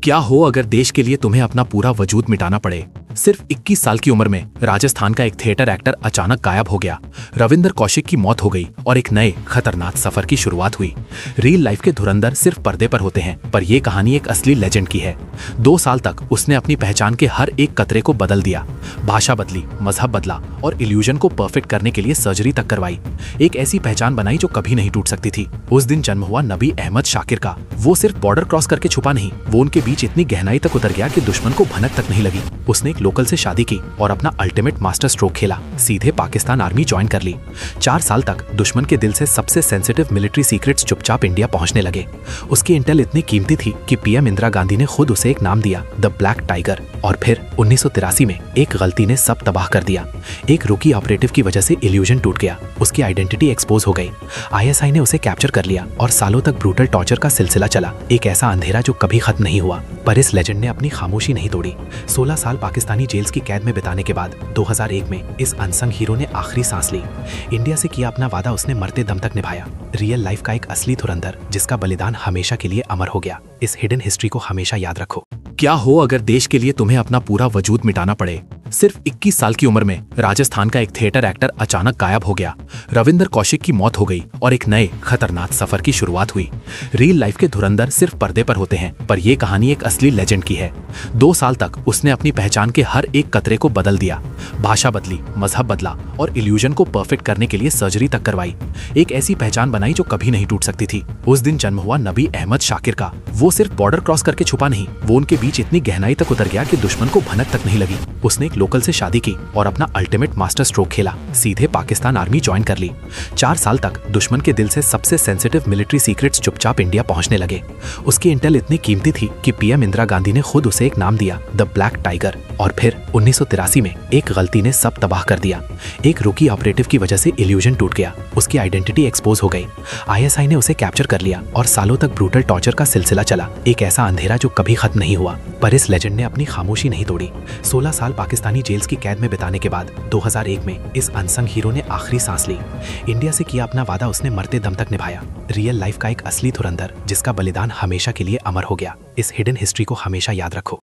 क्या हो अगर देश के लिए तुम्हें अपना पूरा वजूद मिटाना पड़े। सिर्फ 21 साल की उम्र में राजस्थान का एक थिएटर एक्टर अचानक गायब हो गया। रविंदर कौशिक की मौत हो गई और एक नए खतरनाक सफर की शुरुआत हुई। रियल लाइफ के धुरंधर सिर्फ पर्दे पर होते हैं, पर यह कहानी एक असली लेजेंड की है। 2 साल तक उसने अपनी पहचान के हर एक कतरे को बदल दिया। भाषा बदली, मजहब बदला और इल्यूजन को परफेक्ट करने के लिए सर्जरी तक करवाई। एक ऐसी पहचान बनाई जो कभी नहीं टूट सकती थी। उस दिन जन्म हुआ नबी अहमद शाकिर का। वो सिर्फ बॉर्डर क्रॉस करके छुपा नहीं, वो उनके बीच इतनी गहराई तक उतर गया कि दुश्मन को भनक तक नहीं लगी। उसने एक लोकल से शादी की और अपना अल्टीमेट मास्टर स्ट्रोक खेला, सीधे पाकिस्तान आर्मी ज्वाइन कर ली। 4 साल तक दुश्मन के दिल से सबसे सेंसिटिव मिलिट्री सीक्रेट्स चुपचाप इंडिया पहुंचने लगे। उसकी इंटेल इतनी कीमती थी कि पीएम इंदिरा गांधी ने खुद उसे एक नाम दिया, द ब्लैक टाइगर। और फिर 1983 में एक गलती ने सब तबाह कर दिया। एक रुकी ऑपरेटिव की वजह से इल्यूजन टूट गया, उसकी आइडेंटिटी एक्सपोज हो गई। आईएसआई ने उसे कैप्चर कर लिया और सालों तक ब्रूटल टॉर्चर का सिलसिला चला, एक ऐसा अंधेरा जो कभी खत्म नहीं हुआ। पर इस लेजेंड ने अपनी खामोशी नहीं तोड़ी। 16 साल पाकिस्तानी जेल्स की कैद में बिताने के बाद 2001 में इस अनसंग हीरो ने आखिरी सांस ली। इंडिया से किया अपना वादा उसने मरते दम तक निभाया। रियल लाइफ का एक असली धुरंधर जिसका बलिदान हमेशा के लिए अमर हो गया। इस हिडन हिस्ट्री को हमेशा याद रखो। क्या हो अगर देश के लिए तुम्हें अपना पूरा वजूद मिटाना पड़े। सिर्फ 21 साल की उम्र में राजस्थान का एक थिएटर एक्टर अचानक गायब हो गया। रविंदर कौशिक की मौत हो गई और एक नए खतरनाक सफर की शुरुआत हुई। रियल लाइफ के धुरंधर सिर्फ पर्दे पर होते हैं, पर यह कहानी एक असली लेजेंड की है। 2 साल तक उसने अपनी पहचान के हर एक कतरे को बदल दिया। भाषा बदली, मजहब बदला और इल्यूजन को परफेक्ट करने के लिए सर्जरी तक करवाई। एक ऐसी पहचान बनाई जो कभी नहीं टूट सकती थी। उस दिन जन्म हुआ नबी अहमद शाकिर का। वो सिर्फ बॉर्डर क्रॉस करके छुपा नहीं, वो उनके बीच इतनी गहराई तक उतर गया कि दुश्मन को भनक तक नहीं लगी। उसने एक लोकल से शादी की और अपना अल्टीमेट मास्टर स्ट्रोक खेला, सीधे पाकिस्तान आर्मी ज्वाइन कर ली। 4 साल तक दुश्मन के दिल से सबसे सेंसिटिव मिलिट्री सीक्रेट्स चुपचाप इंडिया पहुंचने लगे। उसकी इंटेल इतनी कीमती थी कि पीएम इंदिरा गांधी ने खुद उसे एक नाम दिया, द ब्लैक टाइगर। और फिर 1983 में एक गलती ने सब तबाह कर दिया। एक रुकी ऑपरेटिव की वजह से इल्यूजन टूट गया, उसकी आइडेंटिटी एक्सपोज हो गई। आईएसआई ने उसे कैप्चर कर लिया और सालों तक ब्रूटल टॉर्चर का सिलसिला चला, एक ऐसा अंधेरा जो कभी खत्म नहीं हुआ। पर इस लेजेंड ने अपनी खामोशी नहीं तोड़ी। 16 साल पाकिस्तानी जेल्स की कैद में बिताने के बाद 2001 में इस अनसंग हीरो ने आखिरी सांस ली। इंडिया से किया अपना वादा उसने मरते दम तक निभाया। रियल लाइफ का एक असली धुरंधर जिसका बलिदान हमेशा के लिए अमर हो गया। इस हिडन हिस्ट्री को हमेशा याद रखो।